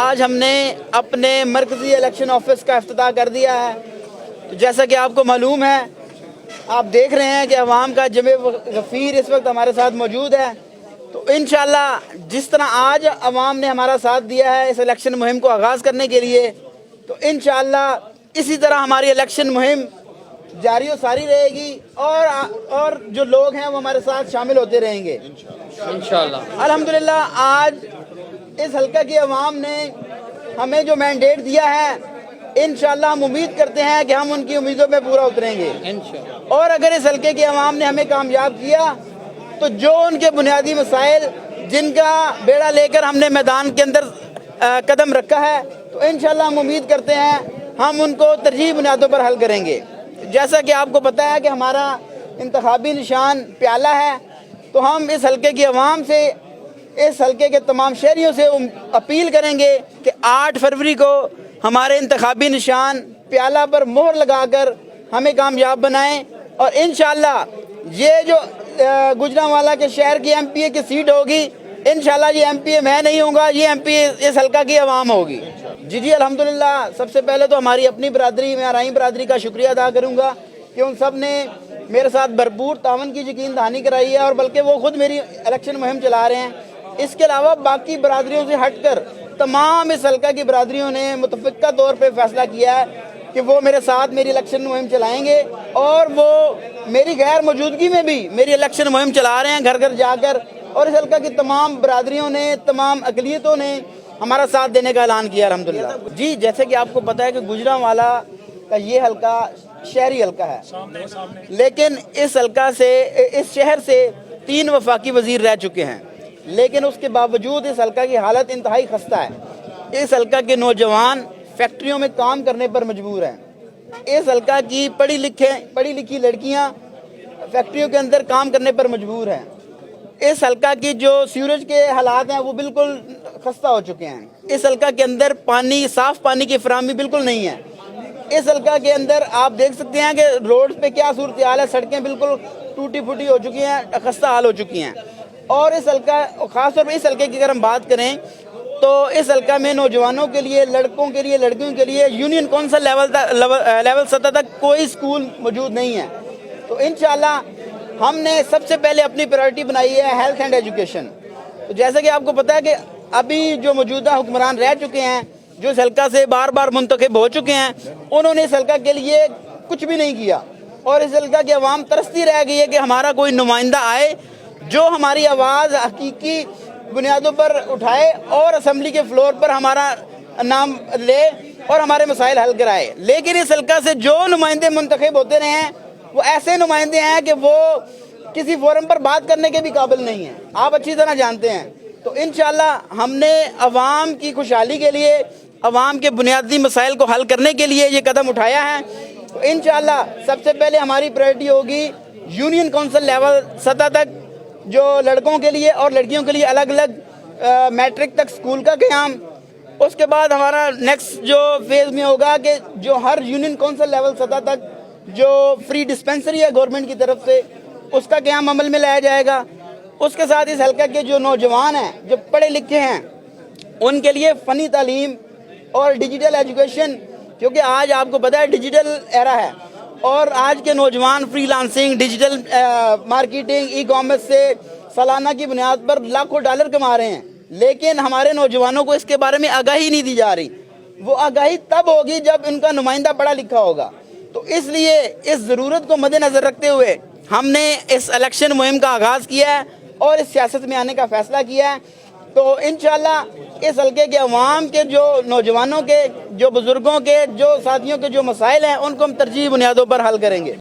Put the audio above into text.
آج ہم نے اپنے مرکزی الیکشن آفس کا افتتاح کر دیا ہے۔ تو جیسا کہ آپ کو معلوم ہے، آپ دیکھ رہے ہیں کہ عوام کا جمع غفیر اس وقت ہمارے ساتھ موجود ہے۔ تو انشاءاللہ جس طرح آج عوام نے ہمارا ساتھ دیا ہے اس الیکشن مہم کو آغاز کرنے کے لیے، تو انشاءاللہ اسی طرح ہماری الیکشن مہم جاری و ساری رہے گی اور جو لوگ ہیں وہ ہمارے ساتھ شامل ہوتے رہیں گے انشاءاللہ۔ الحمدللہ آج اس حلقہ کی عوام نے ہمیں جو مینڈیٹ دیا ہے، انشاءاللہ ہم امید کرتے ہیں کہ ہم ان کی امیدوں پہ پورا اتریں گے اور اگر اس حلقے کی عوام نے ہمیں کامیاب کیا تو جو ان کے بنیادی مسائل جن کا بیڑا لے کر ہم نے میدان کے اندر قدم رکھا ہے، تو انشاءاللہ ہم امید کرتے ہیں ہم ان کو ترجیحی بنیادوں پر حل کریں گے۔ جیسا کہ آپ کو پتہ ہے کہ ہمارا انتخابی نشان پیالہ ہے، تو ہم اس حلقے کی عوام سے، اس حلقے کے تمام شہریوں سے اپیل کریں گے کہ 8 فروری کو ہمارے انتخابی نشان پیالہ پر مہر لگا کر ہمیں کامیاب بنائیں، اور انشاءاللہ یہ جو گوجرانوالہ کے شہر کی ایم پی اے کی سیٹ ہوگی، انشاءاللہ یہ ایم پی اے میں نہیں ہوں گا، یہ ایم پی اے اس حلقہ کی عوام ہوگی۔ جی الحمدللہ، سب سے پہلے تو ہماری اپنی برادری، میں آرائیں برادری کا شکریہ ادا کروں گا کہ ان سب نے میرے ساتھ بھرپور تعاون کی یقین دہانی کرائی ہے، اور بلکہ وہ خود میری الیکشن مہم چلا رہے ہیں۔ اس کے علاوہ باقی برادریوں سے ہٹ کر تمام اس حلقہ کی برادریوں نے متفقہ طور پہ فیصلہ کیا ہے کہ وہ میرے ساتھ میری الیکشن مہم چلائیں گے، اور وہ میری غیر موجودگی میں بھی میری الیکشن مہم چلا رہے ہیں گھر گھر جا کر، اور اس حلقہ کی تمام برادریوں نے، تمام اقلیتوں نے ہمارا ساتھ دینے کا اعلان کیا الحمدللہ۔ جی جیسے کہ آپ کو پتہ ہے کہ گوجرانوالہ کا یہ حلقہ شہری حلقہ ہے، لیکن اس حلقہ سے، اس شہر سے 3 وفاقی وزیر رہ چکے ہیں، لیکن اس کے باوجود اس حلقہ کی حالت انتہائی خستہ ہے۔ اس حلقہ کے نوجوان فیکٹریوں میں کام کرنے پر مجبور ہیں، اس حلقہ کی پڑھی لکھی لڑکیاں فیکٹریوں کے اندر کام کرنے پر مجبور ہیں، اس حلقہ کی جو سیوریج کے حالات ہیں وہ بالکل خستہ ہو چکے ہیں، اس حلقہ کے اندر پانی، صاف پانی کی فراہمی بالکل نہیں ہے، اس حلقہ کے اندر آپ دیکھ سکتے ہیں کہ روڈ پہ کیا صورتحال ہے، سڑکیں بالکل ٹوٹی پھوٹی ہو چکی ہیں، خستہ حال ہو چکی ہیں۔ اور اس حلقہ، خاص طور پہ اس حلقے کی اگر ہم بات کریں تو اس حلقہ میں نوجوانوں کے لیے، لڑکوں کے لیے، لڑکیوں کے لیے یونین کونسل لیول سطح تک کوئی سکول موجود نہیں ہے۔ تو انشاءاللہ ہم نے سب سے پہلے اپنی پرائرٹی بنائی ہے ہیلتھ اینڈ ایجوکیشن۔ تو جیسے کہ آپ کو پتہ ہے کہ ابھی جو موجودہ حکمران رہ چکے ہیں، جو اس حلقہ سے بار بار منتخب ہو چکے ہیں، انہوں نے اس حلقہ کے لیے کچھ بھی نہیں کیا، اور اس حلقہ کی عوام ترستی رہ گئی ہے کہ ہمارا کوئی نمائندہ آئے جو ہماری آواز حقیقی بنیادوں پر اٹھائے اور اسمبلی کے فلور پر ہمارا نام لے اور ہمارے مسائل حل کرائے۔ لیکن اس حلقہ سے جو نمائندے منتخب ہوتے رہے ہیں وہ ایسے نمائندے ہیں کہ وہ کسی فورم پر بات کرنے کے بھی قابل نہیں ہیں، آپ اچھی طرح جانتے ہیں۔ تو انشاءاللہ ہم نے عوام کی خوشحالی کے لیے، عوام کے بنیادی مسائل کو حل کرنے کے لیے یہ قدم اٹھایا ہے۔ تو انشاءاللہ سب سے پہلے ہماری پرائرٹی ہوگی یونین کونسل لیول سطح تک جو لڑکوں کے لیے اور لڑکیوں کے لیے الگ الگ میٹرک تک سکول کا قیام۔ اس کے بعد ہمارا نیکسٹ جو فیز میں ہوگا کہ جو ہر یونین کونسل لیول سطح تک جو فری ڈسپینسری ہے گورنمنٹ کی طرف سے، اس کا قیام عمل میں لایا جائے گا۔ اس کے ساتھ اس حلقہ کے جو نوجوان ہیں، جو پڑھے لکھے ہیں، ان کے لیے فنی تعلیم اور ڈیجیٹل ایجوکیشن، کیونکہ آج آپ کو پتہ ہے ڈیجیٹل ایرا ہے، اور آج کے نوجوان free lancing, digital marketing, e commerce سے سالانہ کی بنیاد پر لاکھوں ڈالر کما رہے ہیں، لیکن ہمارے نوجوانوں کو اس کے بارے میں آگاہی نہیں دی جا رہی۔ وہ آگاہی تب ہوگی جب ان کا نمائندہ پڑھا لکھا ہوگا۔ تو اس لیے اس ضرورت کو مد نظر رکھتے ہوئے ہم نے اس الیکشن مہم کا آغاز کیا ہے اور اس سیاست میں آنے کا فیصلہ کیا ہے۔ تو انشاءاللہ اس حلقے کے عوام کے، جو نوجوانوں کے، جو بزرگوں کے، جو ساتھیوں کے جو مسائل ہیں، ان کو ہم ترجیحی بنیادوں پر حل کریں گے۔